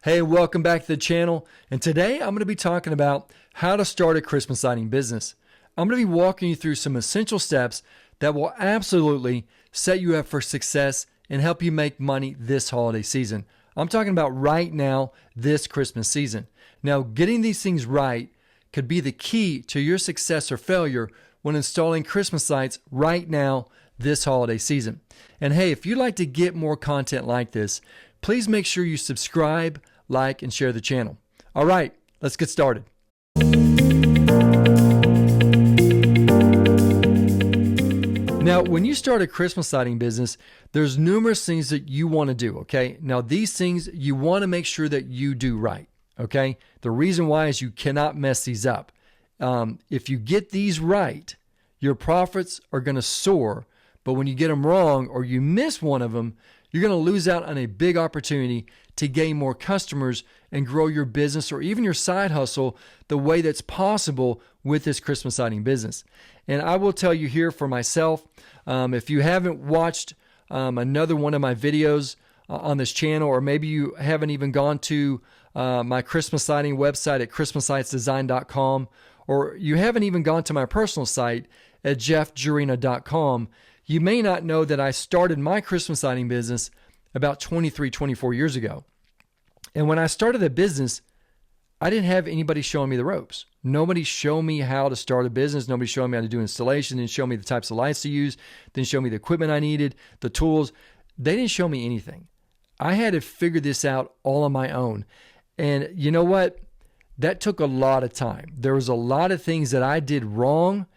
Hey, welcome back to the channel. And today I'm going to be talking about how to start a Christmas lighting business. I'm going to be walking you through some essential steps that will absolutely set you up for success and help you make money this holiday season. I'm talking about right now, this Christmas season. Now, getting these things right could be the key to your success or failure when installing Christmas lights right now, this holiday season. And hey, if you'd like to get more content like this, please make sure you subscribe, like, and share the channel. All right, let's get started. Now, when you start a Christmas lighting business, there's numerous things that you want to do, okay? Now, these things you want to make sure that you do right, okay? The reason why is you cannot mess these up. If you get these right, your profits are going to soar, but when you get them wrong or you miss one of them, you're going to lose out on a big opportunity to gain more customers and grow your business or even your side hustle the way that's possible with this Christmas lighting business. And I will tell you here for myself, if you haven't watched another one of my videos on this channel, or maybe you haven't even gone to my Christmas lighting website at christmaslightsdesign.com, or you haven't even gone to my personal site at jeffjurina.com, you may not know that I started my Christmas lighting business about 24 years ago. And when I started the business, I didn't have anybody showing me the ropes. Nobody showed me how to start a business. Nobody showed me how to do installation. Didn't show me the types of lights to use. Didn't show me the equipment I needed, the tools. They didn't show me anything. I had to figure this out all on my own. And you know what? That took a lot of time. There was a lot of things that I did wrong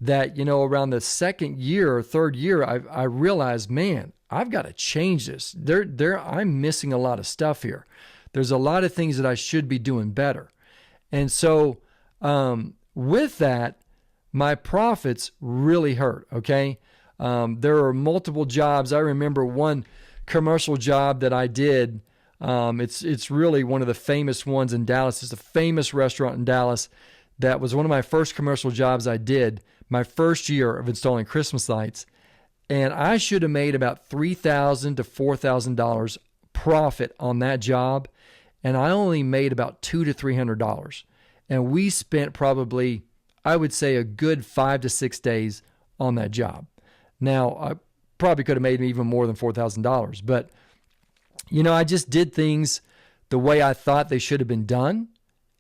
that, around the second year or third year, I realized, man, I've got to change this. I'm missing a lot of stuff here. There's a lot of things that I should be doing better. And so with that, my profits really hurt, okay? There are multiple jobs. I remember one commercial job that I did. It's really one of the famous ones in Dallas. It's a famous restaurant in Dallas. That was one of my first commercial jobs I did, my first year of installing Christmas lights. And I should have made about $3,000 to $4,000 profit on that job. And I only made about $200 to $300. And we spent probably, I would say, a good 5 to 6 days on that job. Now, I probably could have made even more than $4,000. But, I just did things the way I thought they should have been done.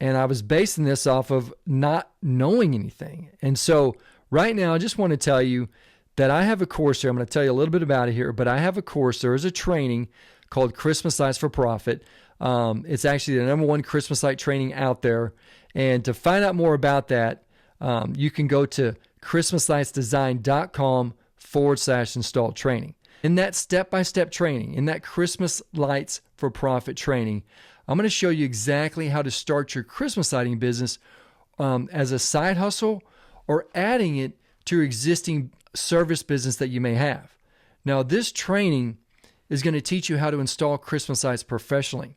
And I was basing this off of not knowing anything. And so right now, I just want to tell you that I have a course here. I'm going to tell you a little bit about it here, but I have a course. There is a training called Christmas Lights for Profit. It's actually the #1 Christmas light training out there. And to find out more about that, you can go to christmaslightsdesign.com/install training. In that step-by-step training, in that Christmas Lights for Profit training, I'm going to show you exactly how to start your Christmas lighting business as a side hustle or adding it to your existing service business that you may have. Now, this training is going to teach you how to install Christmas lights professionally.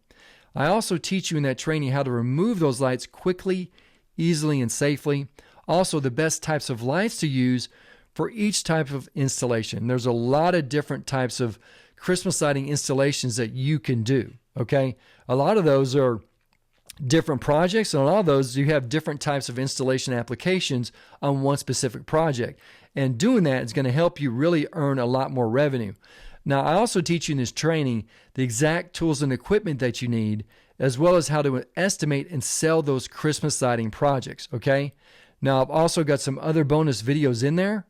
I also teach you in that training how to remove those lights quickly, easily, and safely. Also, the best types of lights to use for each type of installation. There's a lot of different types of Christmas lighting installations that you can do, okay? A lot of those are different projects, and a lot of those you have different types of installation applications on one specific project. And doing that is going to help you really earn a lot more revenue. Now, I also teach you in this training the exact tools and equipment that you need, as well as how to estimate and sell those Christmas lighting projects, okay? Now, I've also got some other bonus videos in there,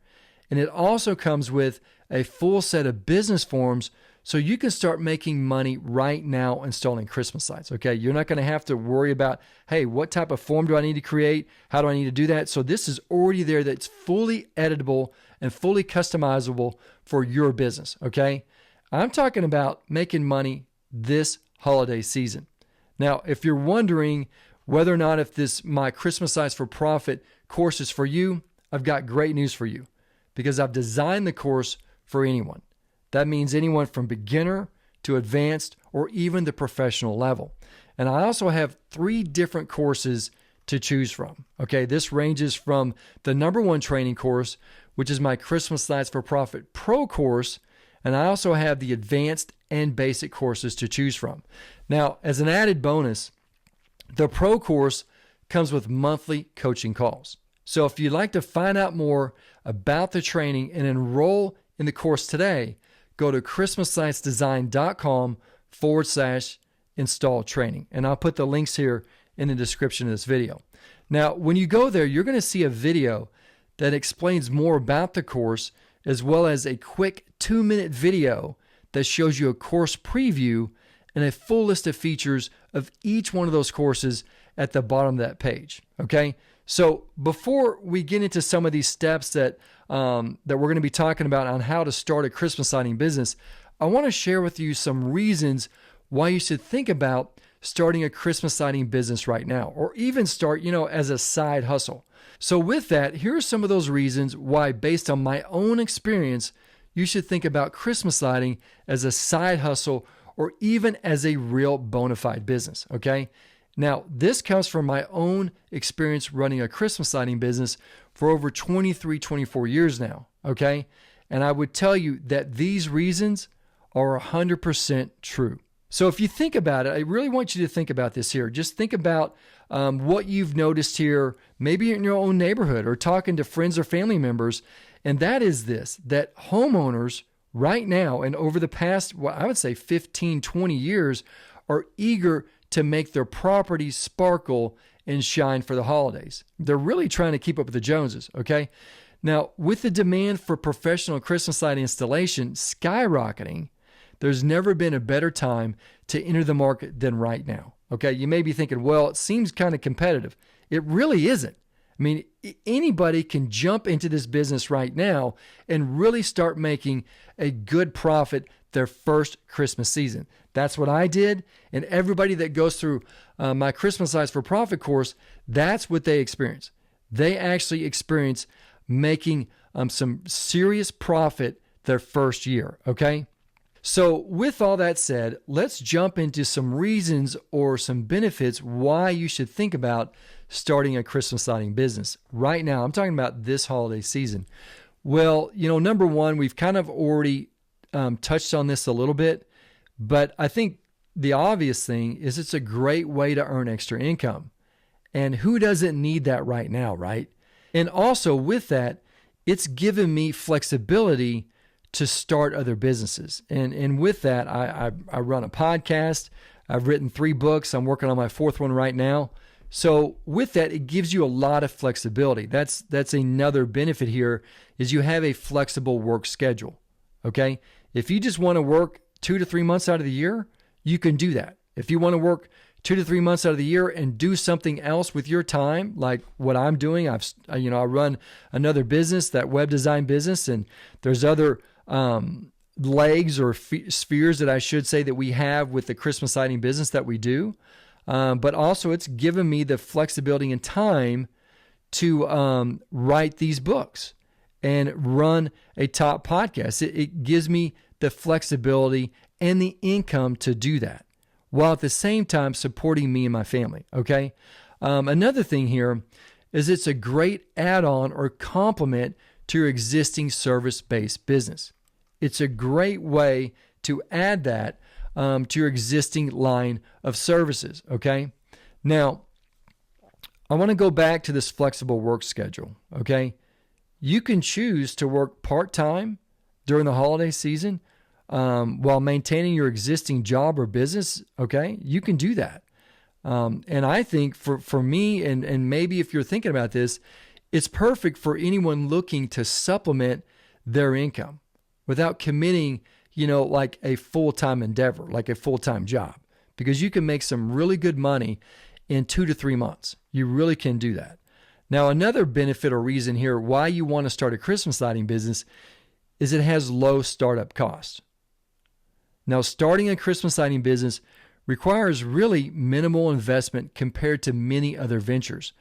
and it also comes with a full set of business forms so you can start making money right now installing Christmas lights, okay? You're not going to have to worry about, hey, what type of form do I need to create? How do I need to do that? So this is already there that's fully editable and fully customizable for your business, okay? I'm talking about making money this holiday season. Now, if you're wondering whether or not if my Christmas Lights for Profit course is for you, I've got great news for you because I've designed the course for anyone. That means anyone from beginner to advanced or even the professional level. And I also have 3 different courses to choose from. Okay, this ranges from the #1 training course, which is my Christmas Lights for Profit Pro course. And I also have the advanced and basic courses to choose from. Now, as an added bonus, the Pro course comes with monthly coaching calls. So if you'd like to find out more about the training and enroll in the course today, go to ChristmasScienceDesign.com/install training. And I'll put the links here in the description of this video. Now, when you go there, you're going to see a video that explains more about the course, as well as a quick 2-minute video that shows you a course preview and a full list of features of each one of those courses at the bottom of that page. Okay? So before we get into some of these steps that we're going to be talking about on how to start a Christmas lighting business, I want to share with you some reasons why you should think about starting a Christmas lighting business right now, or even start, as a side hustle. So with that, here are some of those reasons why, based on my own experience, you should think about Christmas lighting as a side hustle or even as a real bona fide business, okay? Now, this comes from my own experience running a Christmas lighting business for over 23, 24 years now, okay? And I would tell you that these reasons are 100% true. So if you think about it, I really want you to think about this here. Just think about what you've noticed here, maybe in your own neighborhood or talking to friends or family members. And that is this, that homeowners right now and over the past, I would say 15, 20 years, are eager to make their properties sparkle and shine for the holidays. They're really trying to keep up with the Joneses, okay? Now, with the demand for professional Christmas lighting installation skyrocketing, there's never been a better time to enter the market than right now. Okay, you may be thinking, well, it seems kind of competitive. It really isn't. I mean, anybody can jump into this business right now and really start making a good profit their first Christmas season. That's what I did. And everybody that goes through my Christmas Lights for Profit course, that's what they experience. They actually experience making some serious profit their first year. Okay. So with all that said, let's jump into some reasons or some benefits why you should think about starting a Christmas lighting business right now. I'm talking about this holiday season. Well, number one, we've kind of already touched on this a little bit, but I think the obvious thing is it's a great way to earn extra income. And who doesn't need that right now, right? And also with that, it's given me flexibility to start other businesses. And with that, I run a podcast. I've written 3 books. I'm working on my 4th one right now. So with that, it gives you a lot of flexibility. That's another benefit here, is you have a flexible work schedule. Okay? If you just want to work 2 to 3 months out of the year, you can do that. If you want to work 2 to 3 months out of the year and do something else with your time, like what I'm doing, I run another business, that web design business, and there's other legs or spheres that I should say that we have with the Christmas lighting business that we do. But also it's given me the flexibility and time to write these books and run a top podcast. It gives me the flexibility and the income to do that, while at the same time supporting me and my family. Okay. Another thing here is it's a great add-on or complement to your existing service-based business. It's a great way to add that to your existing line of services, okay? Now, I want to go back to this flexible work schedule, okay? You can choose to work part-time during the holiday season while maintaining your existing job or business, okay? You can do that. And I think for me, and maybe if you're thinking about this, it's perfect for anyone looking to supplement their income without committing, like a full-time endeavor, like a full-time job, because you can make some really good money in 2 to 3 months. You really can do that. Now, another benefit or reason here why you want to start a Christmas lighting business is it has low startup costs. Now, starting a Christmas lighting business requires really minimal investment compared to many other ventures.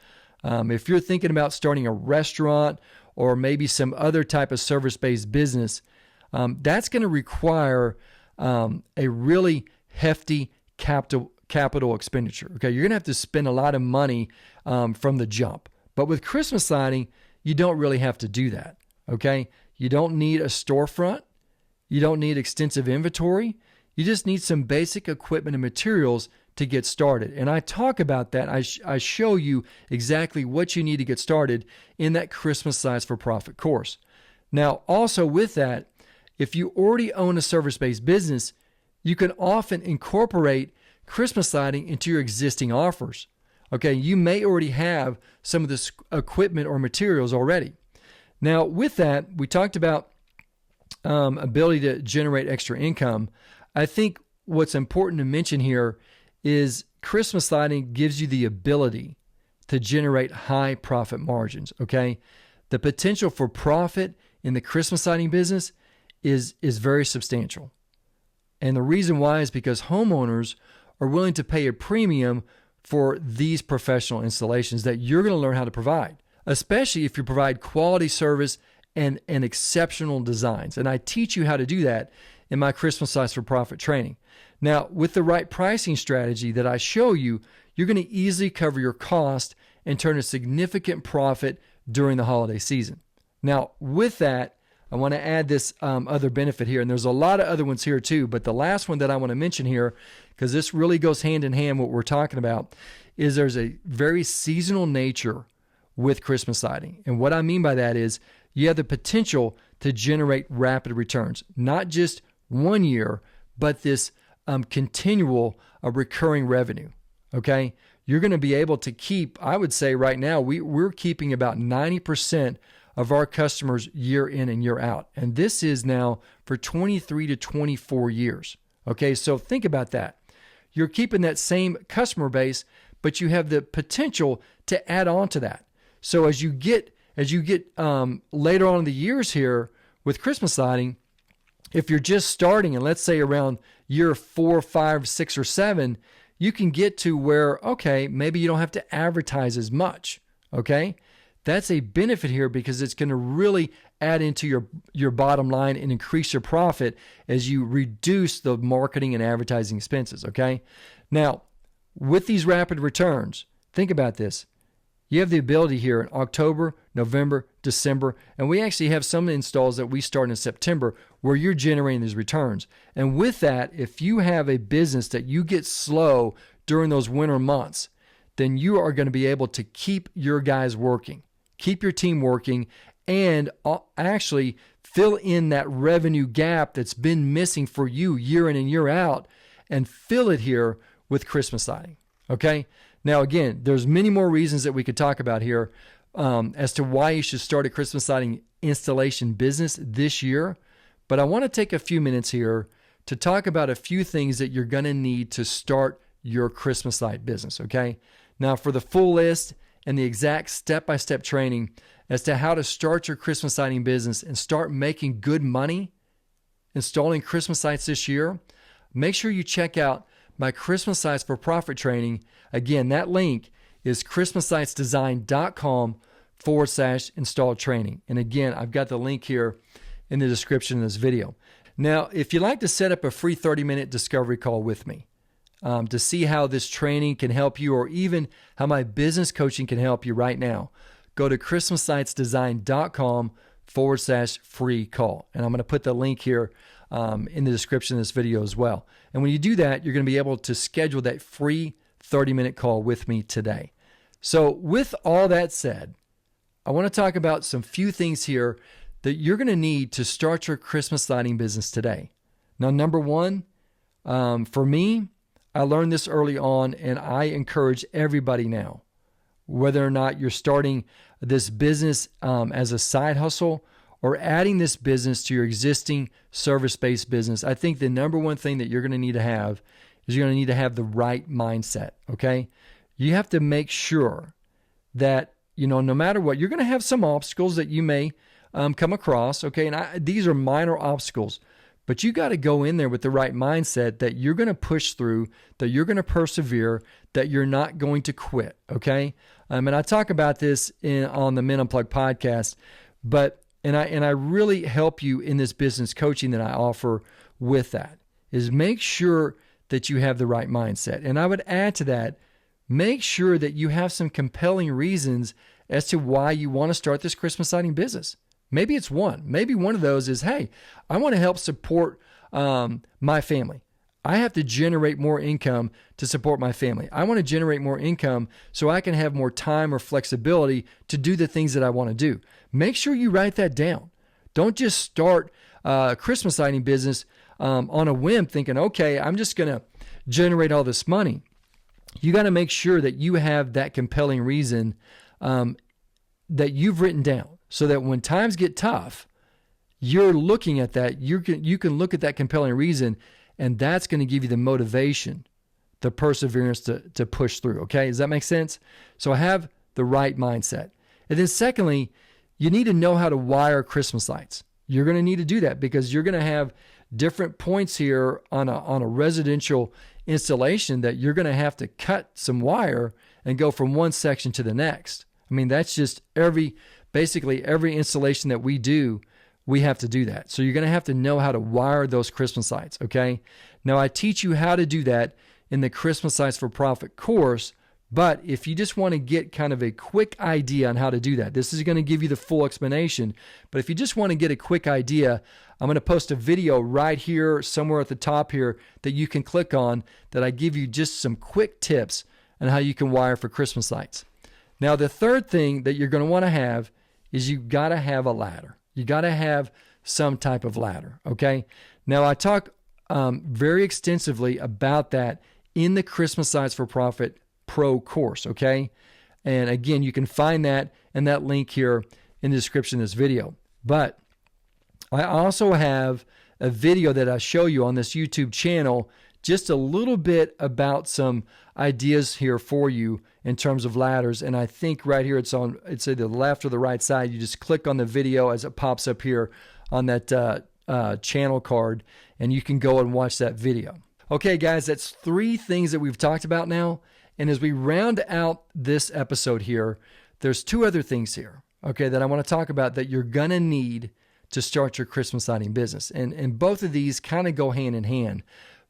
If you're thinking about starting a restaurant or maybe some other type of service-based business, that's going to require a really hefty capital expenditure. Okay, you're going to have to spend a lot of money from the jump. But with Christmas lighting, you don't really have to do that. Okay, you don't need a storefront. You don't need extensive inventory. You just need some basic equipment and materials to get started. And I talk about that. I show you exactly what you need to get started in that Christmas Sites for Profit course. Now, also with that, if you already own a service-based business, you can often incorporate Christmas lighting into your existing offers. Okay, you may already have some of this equipment or materials already. Now, with that, we talked about ability to generate extra income. I think what's important to mention here is Christmas lighting gives you the ability to generate high profit margins, okay? The potential for profit in the Christmas lighting business is very substantial. And the reason why is because homeowners are willing to pay a premium for these professional installations that you're going to learn how to provide, especially if you provide quality service and exceptional designs. And I teach you how to do that in my Christmas Sites for Profit training. Now, with the right pricing strategy that I show you, you're going to easily cover your cost and turn a significant profit during the holiday season. Now, with that, I want to add this other benefit here, and there's a lot of other ones here too, but the last one that I want to mention here, because this really goes hand in hand with what we're talking about, is there's a very seasonal nature with Christmas lighting. And what I mean by that is you have the potential to generate rapid returns, not just 1 year, but this continual recurring revenue, okay? You're going to be able to keep, I would say right now, we're keeping about 90% of our customers year in and year out. And this is now for 23 to 24 years. Okay, so think about that. You're keeping that same customer base, but you have the potential to add on to that. So as you get later on in the years here with Christmas lighting, if you're just starting, and let's say around year 4, 5, 6, or 7, you can get to where, okay, maybe you don't have to advertise as much, okay? That's a benefit here because it's going to really add into your bottom line and increase your profit as you reduce the marketing and advertising expenses, okay? Now, with these rapid returns, think about this. You have the ability here in October, November, December, and we actually have some installs that we start in September where you're generating these returns. And with that, if you have a business that you get slow during those winter months, then you are going to be able to keep your guys working, keep your team working, and actually fill in that revenue gap that's been missing for you year in and year out, and fill it here with Christmas lighting, okay? Now, again, there's many more reasons that we could talk about here as to why you should start a Christmas lighting installation business this year. But I want to take a few minutes here to talk about a few things that you're going to need to start your Christmas light business, okay? Now, for the full list and the exact step-by-step training as to how to start your Christmas lighting business and start making good money installing Christmas lights this year, make sure you check out my Christmas Sites for Profit training. Again, that link is christmaslightsdesign.com/install training. And again, I've got the link here in the description of this video. Now, if you'd like to set up a free 30-minute discovery call with me to see how this training can help you, or even how my business coaching can help you right now, go to christmaslightsdesign.com/free call. And I'm going to put the link here in the description of this video as well. And when you do that, you're going to be able to schedule that free 30-minute call with me today. So with all that said, I want to talk about some few things here that you're going to need to start your Christmas lighting business today. Now, number one, for me, I learned this early on, and I encourage everybody now, whether or not you're starting this business as a side hustle or adding this business to your existing service-based business, I think the number one thing that you're going to need to have is you're going to need to have the right mindset, okay? You have to make sure that, no matter what, you're going to have some obstacles that you may come across, okay? And these are minor obstacles, but you got to go in there with the right mindset that you're going to push through, that you're going to persevere, that you're not going to quit, okay? And I talk about this on the Men Unplugged podcast, and I really help you in this business coaching that I offer with that, is make sure that you have the right mindset. And I would add to that, make sure that you have some compelling reasons as to why you want to start this Christmas lighting business. Maybe it's one. Maybe one of those is, hey, I want to help support my family. I have to generate more income to support my family. I want to generate more income so I can have more time or flexibility to do the things that I want to do. Make sure you write that down. Don't just start a Christmas lighting business on a whim thinking, okay, I'm just going to generate all this money. You got to make sure that you have that compelling reason that you've written down so that when times get tough, you're looking at that. You can look at that compelling reason, and that's going to give you the motivation, the perseverance to push through. Okay, does that make sense? So have the right mindset. And then secondly, you need to know how to wire Christmas lights. You're going to need to do that because you're going to have different points here on a residential installation that you're going to have to cut some wire and go from one section to the next. I mean, that's just basically every installation that we do, we have to do that. So you're going to have to know how to wire those Christmas lights, okay? Now, I teach you how to do that in the Christmas Lights for Profit course, but if you just want to get kind of a quick idea on how to do that, this is going to give you the full explanation. But if you just want to get a quick idea, I'm going to post a video right here, somewhere at the top here, that you can click on, that I give you just some quick tips on how you can wire for Christmas lights. Now, the third thing that you're going to want to have is you've got to have a ladder. You got to have some type of ladder, okay? Now, I talk very extensively about that in the Christmas Lights for Profit Pro course, okay? And again, you can find that and that link here in the description of this video. But I also have a video that I show you on this YouTube channel, just a little bit about some ideas here for you in terms of ladders. And I think right here it's either the left or the right side. You just click on the video as it pops up here on that channel card, and you can go and watch that video. Okay, guys, that's 3 things that we've talked about now. And as we round out this episode here, there's 2 other things here, okay, that I want to talk about that you're going to need to start your Christmas lighting business. And both of these kind of go hand in hand.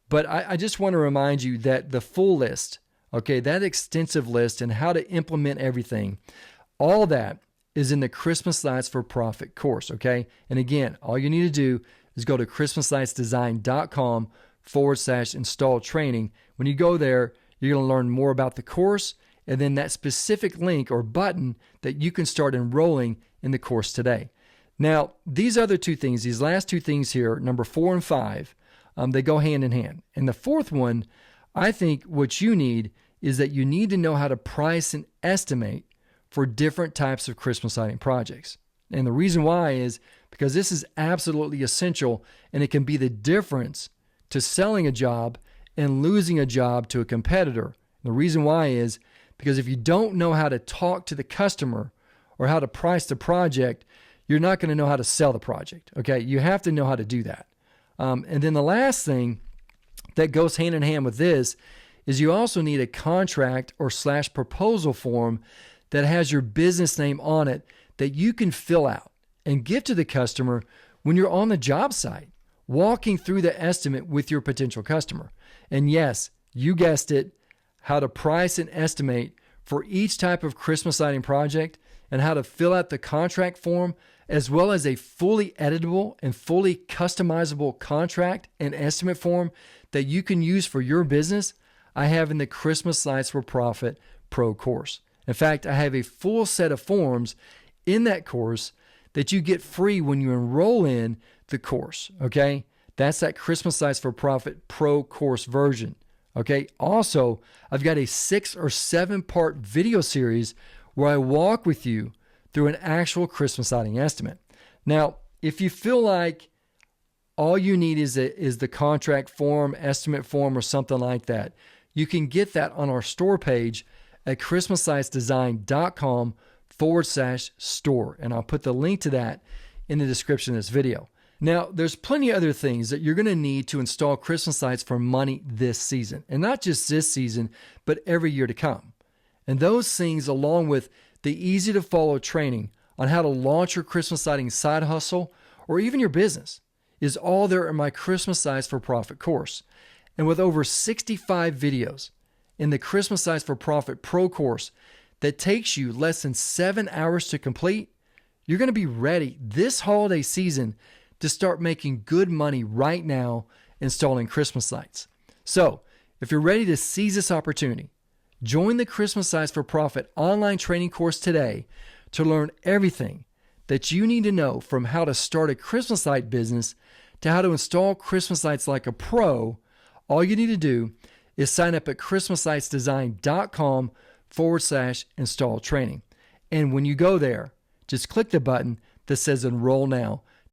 But I just want to remind you that the full list, okay, that extensive list and how to implement everything, all that is in the Christmas Lights for Profit course, okay? And again, all you need to do is go to christmaslightsdesign.com/install training. When you go there, you're going to learn more about the course and then that specific link or button that you can start enrolling in the course today. Now, these other 2 things, these last 2 things here, number 4 and 5, they go hand in hand. And the fourth one, I think what you need is that you need to know how to price and estimate for different types of Christmas lighting projects. And the reason why is because this is absolutely essential, and it can be the difference to selling a job and losing a job to a competitor. The reason why is because if you don't know how to talk to the customer or how to price the project, you're not going to know how to sell the project. Okay, you have to know how to do that. And then the last thing that goes hand in hand with this is you also need a contract or / proposal form that has your business name on it that you can fill out and give to the customer when you're on the job site, walking through the estimate with your potential customer. And yes, you guessed it, how to price and estimate for each type of Christmas lighting project and how to fill out the contract form, as well as a fully editable and fully customizable contract and estimate form that you can use for your business, I have in the Christmas Lights for Profit Pro course. In fact, I have a full set of forms in that course that you get free when you enroll in the course, okay? That's that Christmas Lights for Profit Pro course version, okay? Also, I've got a 6 or 7 part video series where I walk with you through an actual Christmas lighting estimate. Now, if you feel like all you need is the contract form, estimate form, or something like that, you can get that on our store page at christmaslightsdesign.com/store. And I'll put the link to that in the description of this video. Now, there's plenty of other things that you're going to need to install Christmas lights for money this season. And not just this season, but every year to come. And those things, along with the easy to follow training on how to launch your Christmas lighting side hustle or even your business, is all there in my Christmas Lights for Profit course. And with over 65 videos in the Christmas Lights for Profit Pro course that takes you less than 7 hours to complete, You're going to be ready this holiday season to start making good money right now installing Christmas lights. So, if you're ready to seize this opportunity, join the Christmas Lights for Profit online training course today to learn everything that you need to know, from how to start a Christmas light business to how to install Christmas lights like a pro. All you need to do is sign up at christmaslightsdesign.com/install training. And when you go there, just click the button that says enroll now